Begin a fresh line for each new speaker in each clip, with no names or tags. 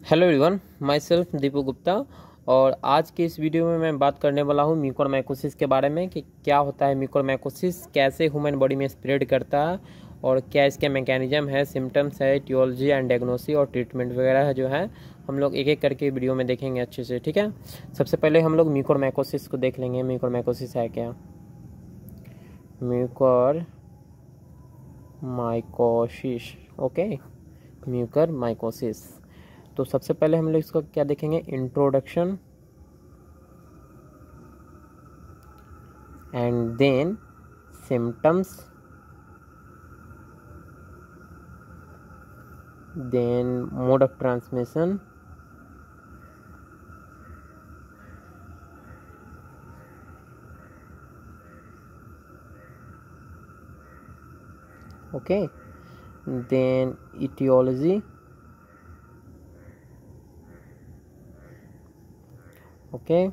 Hello everyone, my self Deepu Gupta. और आज के इस वीडियो में मैं बात करने वाला हूँ म्यूकोरमाइकोसिस के बारे में कि क्या होता है म्यूकोरमाइकोसिस, कैसे ह्यूमन बॉडी में स्प्रेड करता है और क्या इसके मैकेनिज्म है, सिम्टम्स है, टियोलॉजी एंड डायग्नोसिस और ट्रीटमेंट वगैरह है जो है हम लोग एक एक करके वीडियो में देखेंगे अच्छे से। ठीक है, सबसे पहले हम लोग म्यूकोरमाइकोसिस को देख लेंगे। म्यूकोरमाइकोसिस है क्या? Mucormycosis, okay, mucormycosis. तो सबसे पहले हम लोग इसका क्या देखेंगे, introduction and then symptoms, then mode of transmission, okay, then etiology, okay,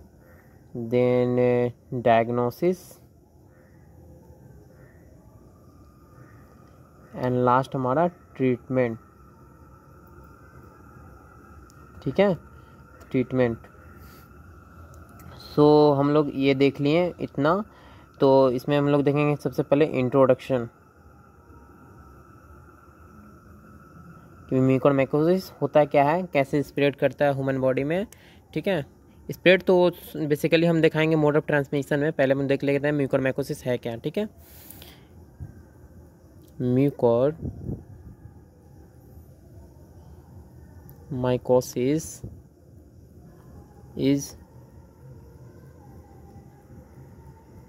then diagnosis and last हमारा ट्रीटमेंट। ठीक है, ट्रीटमेंट। सो हम लोग ये देख लिए इतना। तो इसमें हम लोग देखेंगे सबसे पहले इंट्रोडक्शन कि म्यूकोरमाइकोसिस होता क्या है, कैसे स्प्रेड करता है ह्यूमन बॉडी में। ठीक है, स्प्रेड तो बेसिकली हम दिखाएंगे मोड ऑफ ट्रांसमिशन में। पहले हम देख लेते हैं म्यूकोरमाइकोसिस है क्या। ठीक है, mucormycosis is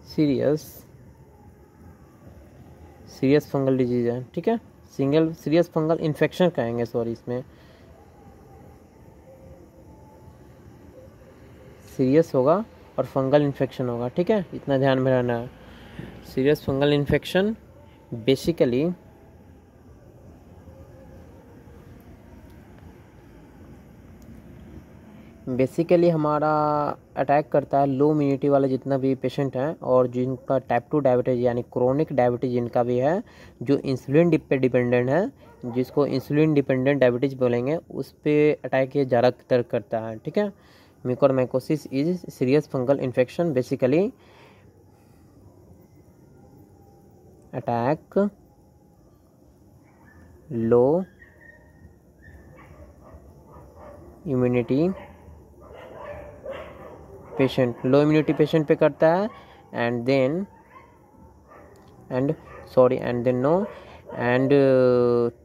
serious fungal disease है। ठीक है, सीरियस फंगल इन्फेक्शन कहेंगे, सॉरी, इसमें सीरियस होगा और फंगल इन्फेक्शन होगा। ठीक है, इतना ध्यान में रहना है। सीरियस फंगल इन्फेक्शन बेसिकली हमारा अटैक करता है लो इम्यूनिटी वाले जितना भी पेशेंट हैं और जिनका टाइप 2 डायबिटीज़ यानी क्रोनिक डायबिटीज़ जिनका भी है, जो इंसुलिन पे डिपेंडेंट है, जिसको इंसुलिन डिपेंडेंट डायबिटीज़ बोलेंगे, उस पर अटैक ये ज़्यादातर करता है। ठीक है, mucormycosis is serious fungal infection, basically attack low immunity patient, low immunity patient पे करता है and then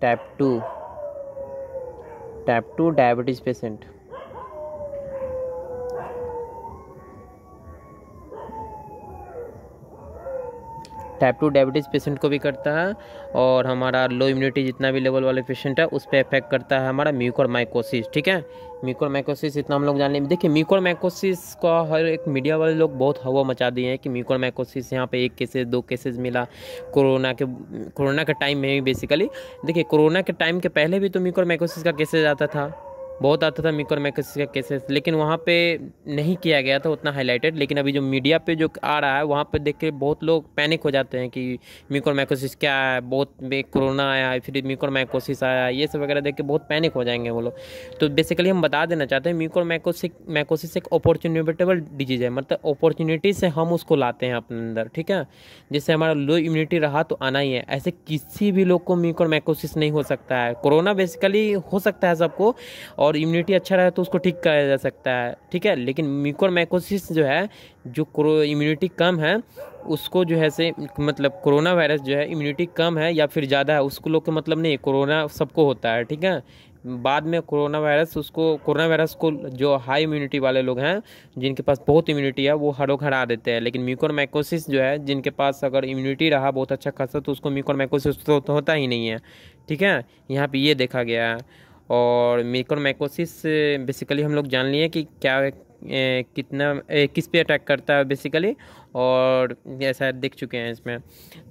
type 2 diabetes patient. Type 2 diabetes patient को भी करता है और हमारा लो इम्यूनिटी जितना भी लेवल वाले पेशेंट है उस पर इफेक्ट करता है हमारा म्यूकोरमाइकोसिस। ठीक है, म्यूकोरमाइकोसिस इतना हम लोग जान लें। देखिए, म्यूकोरमाइकोसिस का हर एक मीडिया वाले लोग बहुत हवा मचा दिए हैं कि म्यूकोरमाइकोसिस यहाँ पे 1 केसेस 2 केसेस मिला कोरोना के टाइम में ही। बेसिकली देखिए, कोरोना के टाइम के पहले भी तो म्यूकोरमाइकोसिस का केसेस आता था, बहुत आता था म्यूकोरमाइकोसिस का केसेस, लेकिन वहाँ पे नहीं किया गया था उतना हाईलाइटेड। लेकिन अभी जो मीडिया पे जो आ रहा है वहाँ पे देख के बहुत लोग पैनिक हो जाते हैं कि म्यूकोरमाइकोसिस क्या है, बहुत कोरोना आया फिर म्यूकोरमाइकोसिस आया, ये सब वगैरह देख के बहुत पैनिक हो जाएंगे वो लोग। तो बेसिकली हम बता देना चाहते हैं म्यूकोरमाइकोसिस एक अपॉर्चुनिटेबल डिजीज है, मतलब अपॉर्चुनिटी से हम उसको लाते हैं अपने अंदर। ठीक है, जिससे हमारा लो इम्यूनिटी रहा तो आना ही है। ऐसे किसी भी लोग को म्यूकोरमाइकोसिस नहीं हो सकता है। कोरोना बेसिकली हो सकता है सबको, और इम्यूनिटी अच्छा रहे तो उसको ठीक करा जा सकता है। ठीक है, लेकिन म्यूकोरमाइकोसिस जो है, जो इम्यूनिटी कम है उसको जो है से मतलब कोरोना वायरस जो है इम्यूनिटी कम है या फिर ज़्यादा है उसको लोग के मतलब नहीं, कोरोना सबको होता है। ठीक है, बाद में कोरोना वायरस को जो हाई इम्यूनिटी वाले लोग हैं, जिनके पास बहुत इम्यूनिटी है, वो हरा देते हैं। लेकिन म्यूकोरमाइकोसिस जो है, जिनके पास अगर इम्यूनिटी रहा बहुत अच्छा खासा तो उसको म्यूकोरमाइकोसिस तो होता ही नहीं है। ठीक है, यहाँ पे ये देखा गया है। और म्यूकोरमाइकोसिस बेसिकली हम लोग जान लिए कि क्या किस पे अटैक करता है बेसिकली, और ऐसा देख चुके हैं इसमें।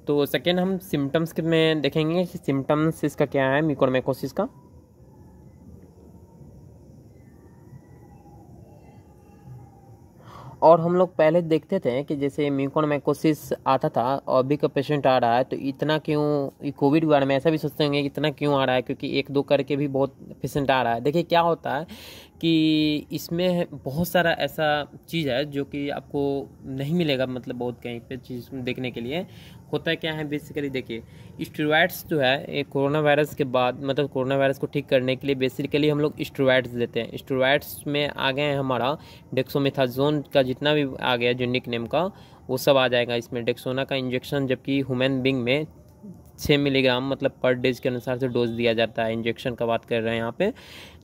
तो सेकेंड हम सिम्टम्स में देखेंगे कि सिम्टम्स इसका क्या है म्यूकोरमाइकोसिस का। और हम लोग पहले देखते थे कि जैसे म्यूकोरमाइकोसिस आता था और अभी का पेशेंट आ रहा है, तो इतना क्यों, ये कोविड के बारे में ऐसा भी सोचते होंगे कि इतना क्यों आ रहा है, क्योंकि एक दो करके भी बहुत पेशेंट आ रहा है। देखिए क्या होता है कि इसमें बहुत सारा ऐसा चीज़ है जो कि आपको नहीं मिलेगा, मतलब बहुत कहीं पे चीज़ देखने के लिए। होता है क्या है बेसिकली, देखिए स्टेरॉइड्स जो है एक कोरोना वायरस के बाद, मतलब कोरोना वायरस को ठीक करने के लिए बेसिकली हम लोग स्टेरॉइड्स देते हैं। स्टेरॉइड्स में आ गए हैं हमारा डेक्सोमेथाजोन का जितना भी आ गया जेनिक नेम का, वो सब आ जाएगा इसमें। डेक्सोना का इंजेक्शन जबकि ह्यूमन बींग में 6 मिलीग्राम मतलब पर डेज के अनुसार से डोज दिया जाता है। इंजेक्शन का बात कर रहे हैं यहाँ पे,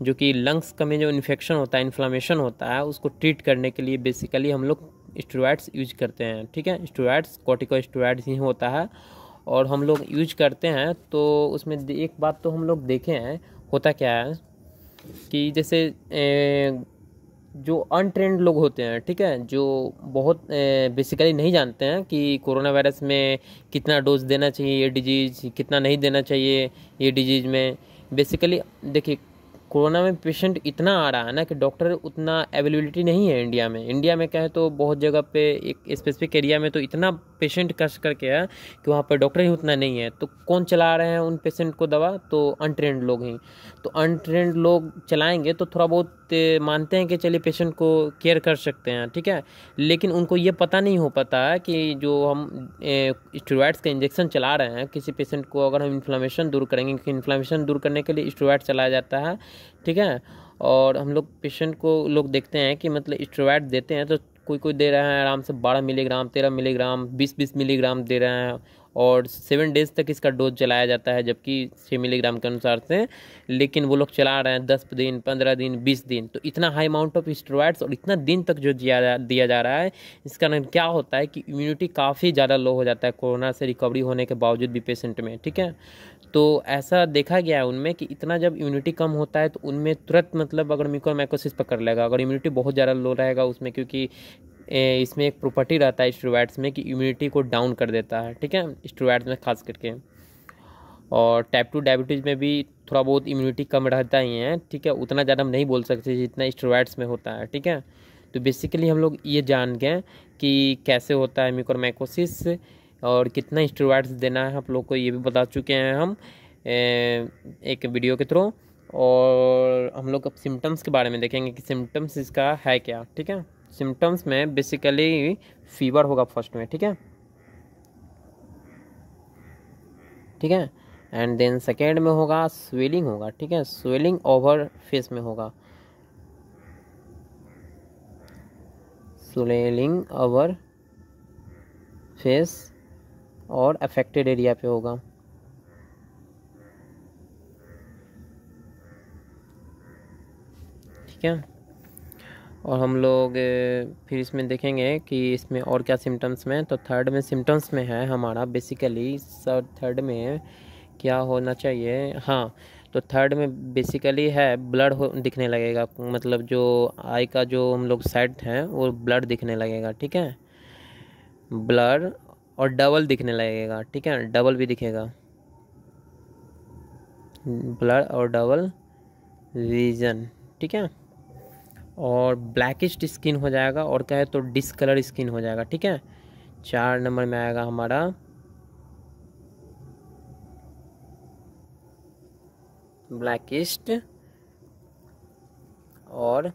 जो कि लंग्स का में जो इन्फेक्शन होता है, इन्फ्लामेशन होता है, उसको ट्रीट करने के लिए बेसिकली हम लोग स्टेरॉइड्स यूज करते हैं। ठीक है, स्टेरॉइड्स कॉर्टिकोस्टेरॉइड्स ही होता है और हम लोग यूज करते हैं। तो उसमें एक बात तो हम लोग देखे हैं, होता क्या है कि जैसे जो अनट्रेंड लोग होते हैं, ठीक है, जो बहुत बेसिकली नहीं जानते हैं कि कोरोना वायरस में कितना डोज देना चाहिए, ये डिजीज़ कितना नहीं देना चाहिए ये डिजीज़ में। बेसिकली देखिए कोरोना में पेशेंट इतना आ रहा है ना कि डॉक्टर उतना अवेलेबिलिटी नहीं है इंडिया में। इंडिया में क्या है तो बहुत जगह पे एक स्पेसिफिक एरिया में तो इतना पेशेंट कस करके है कि वहाँ पर डॉक्टर ही उतना नहीं है। तो कौन चला रहे हैं उन पेशेंट को दवा, तो अनट्रेंड लोग ही। तो अनट्रेंड लोग चलाएंगे तो थोड़ा बहुत मानते हैं कि चलिए पेशेंट को केयर कर सकते हैं, ठीक है, लेकिन उनको ये पता नहीं हो पाता है कि जो हम स्टेरॉइड्स का इंजेक्शन चला रहे हैं किसी पेशेंट को, अगर हम इन्फ्लामेशन दूर करेंगे, क्योंकि इन्फ्लामेशन दूर करने के लिए स्टेरॉइड चलाया जाता है, ठीक है। और हम लोग पेशेंट को लोग देखते हैं कि मतलब स्टेरॉइड देते हैं तो कोई कोई दे रहा है आराम से 12 मिलीग्राम, 13 मिलीग्राम, 20-20 मिलीग्राम दे रहे हैं और 7 डेज तक इसका डोज चलाया जाता है, जबकि 6 मिलीग्राम के अनुसार से। लेकिन वो लोग चला रहे हैं 10 दिन, 15 दिन, 20 दिन। तो इतना हाई अमाउंट ऑफ स्टेरॉइड्स और इतना दिन तक जो दिया जा रहा है, इसका कारण क्या होता है कि इम्यूनिटी काफ़ी ज़्यादा लो हो जाता है कोरोना से रिकवरी होने के बावजूद भी पेशेंट में, ठीक है। तो ऐसा देखा गया है उनमें कि इतना जब इम्यूनिटी कम होता है तो उनमें तुरंत मतलब अगर म्यूकोरमाइकोसिस पकड़ लेगा, अगर इम्यूनिटी बहुत ज़्यादा लो रहेगा उसमें, क्योंकि इसमें एक प्रॉपर्टी रहता है स्टेरॉइड्स में कि इम्यूनिटी को डाउन कर देता है, ठीक है, स्टेरॉइड्स में खास करके। और टाइप 2 डायबिटीज़ में भी थोड़ा बहुत इम्यूनिटी कम रहता ही है, ठीक है, उतना ज़्यादा हम नहीं बोल सकते जितना स्टेरॉइड्स में होता है, ठीक है। तो बेसिकली हम लोग ये जान गए कि कैसे होता है म्यूकोरमाइकोसिस और कितना स्टेरॉइड्स देना है, आप लोग को ये भी बता चुके हैं हम एक वीडियो के थ्रू। और हम लोग अब सिम्टम्स के बारे में देखेंगे कि सिम्टम्स इसका है क्या, ठीक है। सिम्टम्स में बेसिकली फीवर होगा फर्स्ट में, ठीक है, ठीक है। एंड देन सेकेंड में होगा स्वेलिंग होगा, ठीक है, स्वेलिंग ओवर फेस में होगा, स्वेलिंग ओवर फेस और अफेक्टेड एरिया पे होगा, ठीक है। और हम लोग फिर इसमें देखेंगे कि इसमें और क्या सिम्टम्स में। तो थर्ड में सिम्टम्स में है हमारा बेसिकली थर्ड में क्या होना चाहिए, हाँ, तो थर्ड में बेसिकली है ब्लड दिखने लगेगा, मतलब जो आई का जो हम लोग साइड हैं वो ब्लड दिखने लगेगा, ठीक है, ब्लड। और डबल दिखने लगेगा, ठीक है, डबल भी दिखेगा, ब्लड और डबल विजन, ठीक है। और ब्लैकिश स्किन हो जाएगा और कहे तो डिसकलर स्किन हो जाएगा, ठीक है। 4 नंबर में आएगा हमारा ब्लैकिस्ट और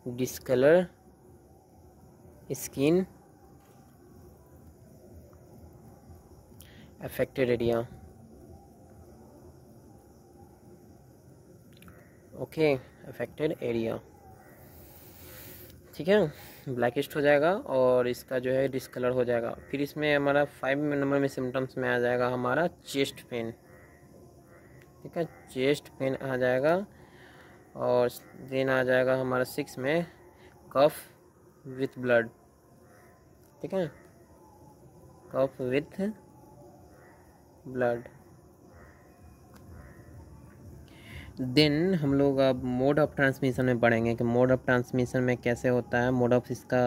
discolour skin affected area, okay, affected area, ठीक है, ब्लैकिस्ट हो जाएगा और इसका जो है डिसकलर हो जाएगा। फिर इसमें हमारा 5 नंबर में सिम्टम्स में आ जाएगा हमारा चेस्ट पेन, ठीक है, चेस्ट पेन आ जाएगा। और देन आ जाएगा हमारा 6 में कफ विथ ब्लड, ठीक है, कफ विथ ब्लड। देन हम लोग अब मोड ऑफ ट्रांसमिशन में पढ़ेंगे कि मोड ऑफ ट्रांसमिशन में कैसे होता है, मोड ऑफ इसका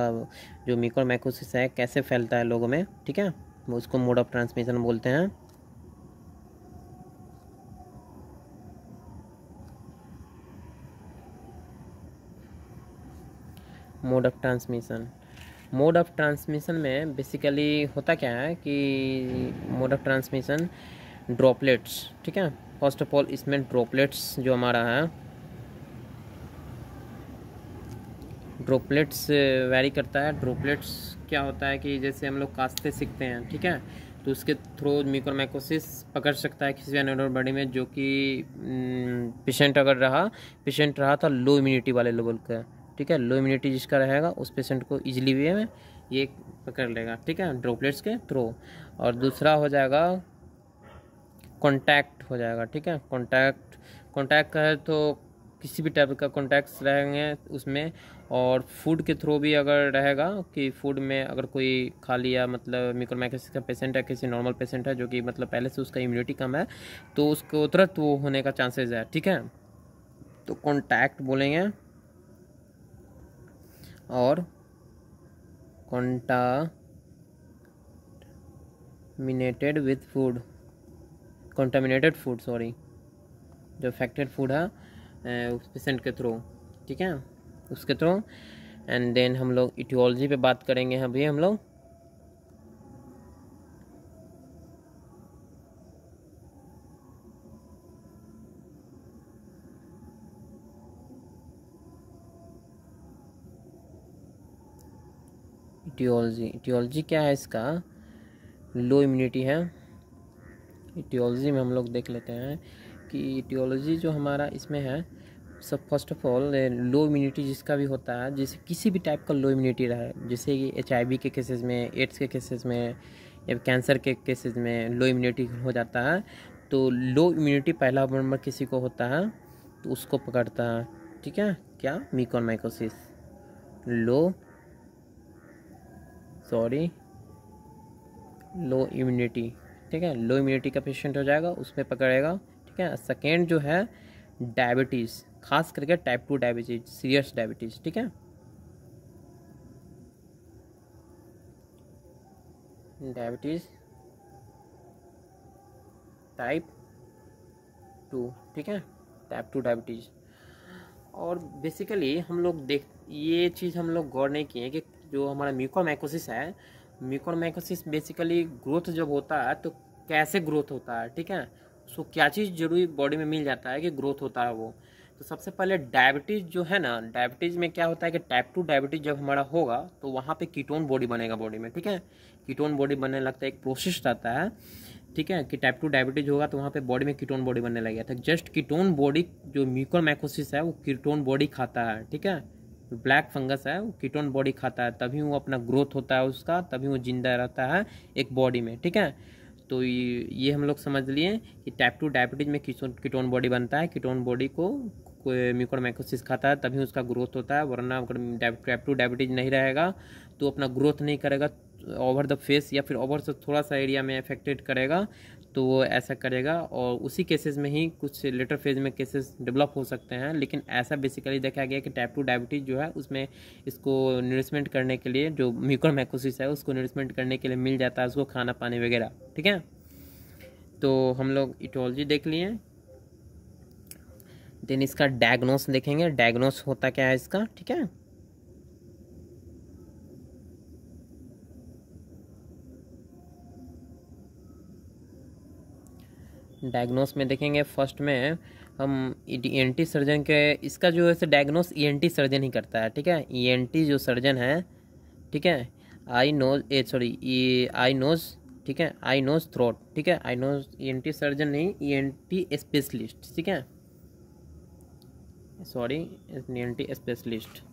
जो म्यूकोरमाइकोसिस है कैसे फैलता है लोगों में, ठीक है, उसको मोड ऑफ ट्रांसमिशन बोलते हैं। Mode of transmission. Mode of transmission में बेसिकली होता क्या है कि मोड ऑफ ट्रांसमिशन ड्रॉपलेट्स, ठीक है। फर्स्ट ऑफ ऑल इसमें ड्रॉपलेट्स जो हमारा है, ड्रॉपलेट्स वैरी करता है। ड्रॉपलेट्स क्या होता है कि जैसे हम लोग कास्ते सीखते हैं, ठीक है, तो उसके थ्रू म्यूकोरमाइकोसिस पकड़ सकता है किसी एनोडर बॉडी में, जो कि पेशेंट रहा था लो इम्यूनिटी वाले लेवल का, ठीक है। लो इम्यूनिटी जिसका रहेगा उस पेशेंट को इजीली वे में ये पकड़ लेगा, ठीक है, ड्रॉपलेट्स के थ्रू। और दूसरा हो जाएगा कॉन्टैक्ट हो जाएगा, ठीक है। कॉन्टैक्ट का है तो किसी भी टाइप का कॉन्टैक्ट्स रहेंगे उसमें। और फूड के थ्रू भी अगर रहेगा कि फूड में अगर कोई खा लिया, मतलब म्यूकोरमाइकोसिस का पेशेंट है, किसी नॉर्मल पेशेंट है जो कि मतलब पहले से उसका इम्यूनिटी कम है, तो उसको तुरंत वो होने का चांसेस है, ठीक है। तो कॉन्टैक्ट बोलेंगे। और कंटामिनेटेड फूड सॉरी, जो अफेक्टेड फूड है उस पेशेंट के थ्रू, ठीक है, उसके थ्रू। एंड देन हम लोग इटियोलॉजी पे बात करेंगे अभी हम लोग। इटियोलॉजी क्या है इसका? लो इम्यूनिटी है। इटियोलॉजी में हम लोग देख लेते हैं कि इटियोलॉजी जो हमारा इसमें है, सब first of all low immunity जिसका भी होता है, जैसे किसी भी टाइप का लो इम्यूनिटी रहा है, जैसे कि HIV के केसेस में, एड्स के केसेस में, या कैंसर के केसेस में लो इम्यूनिटी हो जाता है। तो लो इम्यूनिटी पहला नंबर किसी को होता है तो उसको पकड़ता है, ठीक है, क्या? म्यूकोरमाइकोसिस। लो इम्यूनिटी, ठीक है, लो इम्यूनिटी का पेशेंट हो जाएगा, उसमें पकड़ेगा, ठीक है। सेकेंड जो है डायबिटीज़, खास करके टाइप 2 डायबिटीज, सीरियस डायबिटीज, ठीक है। डायबिटीज टाइप 2, ठीक है, टाइप 2 डायबिटीज। और बेसिकली हम लोग ये चीज़ हम लोग गौर नहीं किए कि जो हमारा म्यूकोरमाइकोसिस है, म्यूकोरमाइकोसिस बेसिकली ग्रोथ जब होता है तो कैसे ग्रोथ होता है, ठीक है, उसको क्या चीज़ जरूरी बॉडी में मिल जाता है कि ग्रोथ होता है वो। तो सबसे पहले डायबिटीज़ जो है ना, डायबिटीज़ में क्या होता है कि टाइप 2 डायबिटीज़ जब हमारा होगा तो वहाँ पे कीटोन बॉडी बनेगा बॉडी में, ठीक है। कीटोन बॉडी बनने लगता है, एक प्रोसेस रहता है, ठीक है, कि टाइप 2 डायबिटीज़ होगा तो वहाँ पे बॉडी में कीटोन बॉडी बनने लगेगा। तो जस्ट कीटोन बॉडी, जो म्यूकोरमाइकोसिस है वो कीटोन बॉडी खाता है, ठीक है। ब्लैक फंगस है वो कीटोन बॉडी खाता है, तभी वो अपना ग्रोथ होता है उसका, तभी वो जिंदा रहता है एक बॉडी में, ठीक है। तो ये हम लोग समझ लिए कि टाइप 2 डायबिटीज में कीटोन बॉडी बनता है, कीटोन बॉडी को म्यूकोरमाइकोसिस खाता है तभी उसका ग्रोथ होता है, वरना अगर टाइप 2 डायबिटीज नहीं रहेगा तो अपना ग्रोथ नहीं करेगा, ओवर द फेस या फिर ओवर से थोड़ा सा एरिया में अफेक्टेड करेगा, तो वो ऐसा करेगा। और उसी केसेस में ही कुछ लेटर फेज में केसेस डेवलप हो सकते हैं, लेकिन ऐसा बेसिकली देखा गया कि टाइप 2 डायबिटीज़ जो है उसमें इसको नरिशमेंट करने के लिए, जो म्यूकोरमाइकोसिस है उसको नरिशमेंट करने के लिए मिल जाता है उसको खाना पानी वगैरह, ठीक है। तो हम लोग इटियोलॉजी देख लिए। देन इसका डायग्नोस देखेंगे, डायग्नोस होता क्या है इसका, ठीक है। डायग्नोस में देखेंगे, फर्स्ट में हम ENT सर्जन के, इसका जो है डायग्नोस ENT सर्जन ही करता है, ठीक है। ENT जो सर्जन है, ठीक है, आई नोज, ठीक है, आई नोज थ्रोट, ठीक है, आई नोज ENT सर्जन नहीं, ENT स्पेशलिस्ट, ठीक है, ENT स्पेशलिस्ट,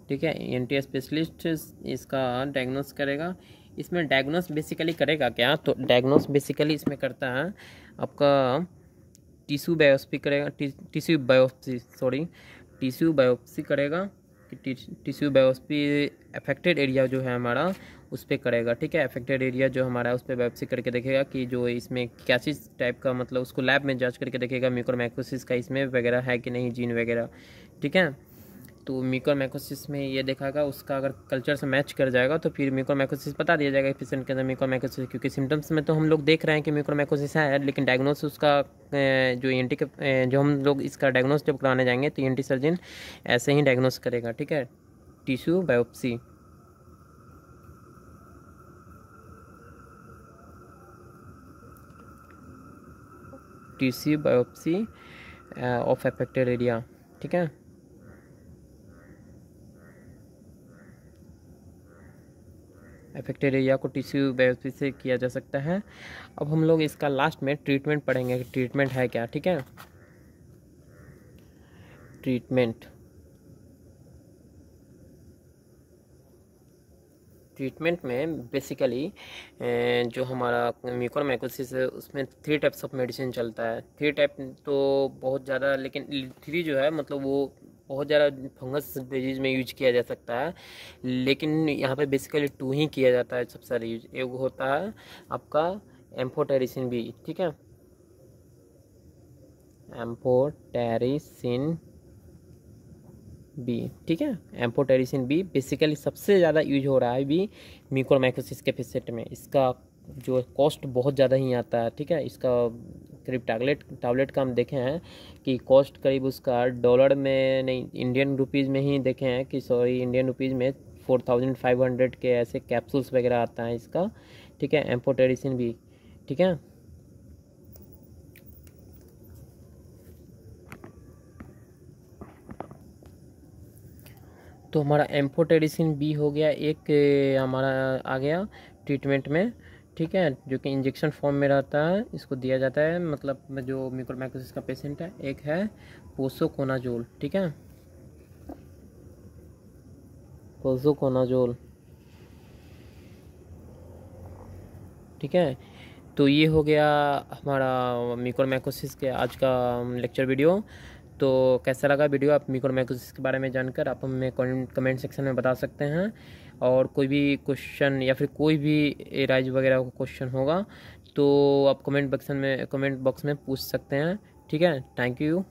ठीक है, ENT स्पेशलिस्ट इसका डायग्नोस करेगा। इसमें डायग्नोस बेसिकली करेगा क्या, तो डायग्नोस बेसिकली इसमें करता है आपका टिश्यू बायोप्सी करेगा, टिश्यू बायोप्सी करेगा, कि टिश्यू बायोप्सी अफेक्टेड एरिया जो है हमारा उस पर करेगा, ठीक है। अफेक्टेड एरिया जो हमारा उस पर बायोप्सी करके देखेगा कि जो इसमें क्या चीज़ टाइप का, मतलब उसको लैब में जांच करके देखेगा म्यूकोरमाइकोसिस का इसमें वगैरह है कि नहीं, जीन वगैरह, ठीक है। तो म्यूकोरमाइकोसिस में ये देखागा, उसका अगर कल्चर से मैच कर जाएगा तो फिर म्यूकोरमाइकोसिस बता दिया जाएगा पेशेंट के अंदर म्यूकोरमाइकोसिस, क्योंकि सिम्टम्स में तो हम लोग देख रहे हैं कि म्यूकोरमाइकोसिस है, लेकिन डायग्नोसिस उसका जो ENT के जो हम लोग इसका डायग्नोस जब कराने जाएंगे तो ENT सर्जन ऐसे ही डायग्नोस करेगा, ठीक है, tissue biopsy. Tissue biopsy of affected area, ठीक है। अफेक्टेड एरिया को टिश्यू बायोप्सी से किया जा सकता है। अब हम लोग इसका लास्ट में ट्रीटमेंट पढ़ेंगे, ट्रीटमेंट है क्या, ठीक है। ट्रीटमेंट में बेसिकली जो हमारा म्यूकोरमाइकोसिस है उसमें 3 टाइप्स ऑफ मेडिसिन चलता है। 3 टाइप तो बहुत ज़्यादा, लेकिन 3 जो है मतलब वो बहुत ज़्यादा फंगस डिजीज़ में यूज किया जा सकता है, लेकिन यहाँ पे बेसिकली 2 ही किया जाता है सबसे ज़्यादा यूज। एक होता है आपका एम्फोटेरिसिन बी, ठीक है, एम्फोटेरिसिन बी, ठीक है। एम्फोटेरिसिन बी बेसिकली सबसे ज़्यादा यूज हो रहा है भी म्यूकोरमाइकोसिस के पेशेंट में। इसका जो कॉस्ट बहुत ज़्यादा ही आता है, ठीक है। इसका करीब टैबलेट का हम देखे हैं कि कॉस्ट करीब उसका डॉलर में नहीं, इंडियन रुपीज़ में ही देखे हैं कि सॉरी इंडियन रुपीज़ में 4500 के ऐसे कैप्सूल्स वगैरह आता है इसका, ठीक है, एम्फोटेरिसिन बी, ठीक है। तो हमारा एम्फोटेरिसिन बी हो गया एक, हमारा आ गया ट्रीटमेंट में, ठीक है, जो कि इंजेक्शन फॉर्म में रहता है, इसको दिया जाता है मतलब जो म्यूकोरमाइकोसिस का पेशेंट है। एक है पोसोकोनाजोल, ठीक है, पोसोकोनाजोल, ठीक है। तो ये हो गया हमारा म्यूकोरमाइकोसिस के आज का लेक्चर वीडियो। तो कैसा लगा वीडियो, आप म्यूकोरमाइकोसिस के बारे में जानकर आप हमें कमेंट सेक्शन में बता सकते हैं। और कोई भी क्वेश्चन या फिर कोई भी एराइज वगैरह का क्वेश्चन होगा तो आप कमेंट बॉक्स में पूछ सकते हैं, ठीक है। Thank you.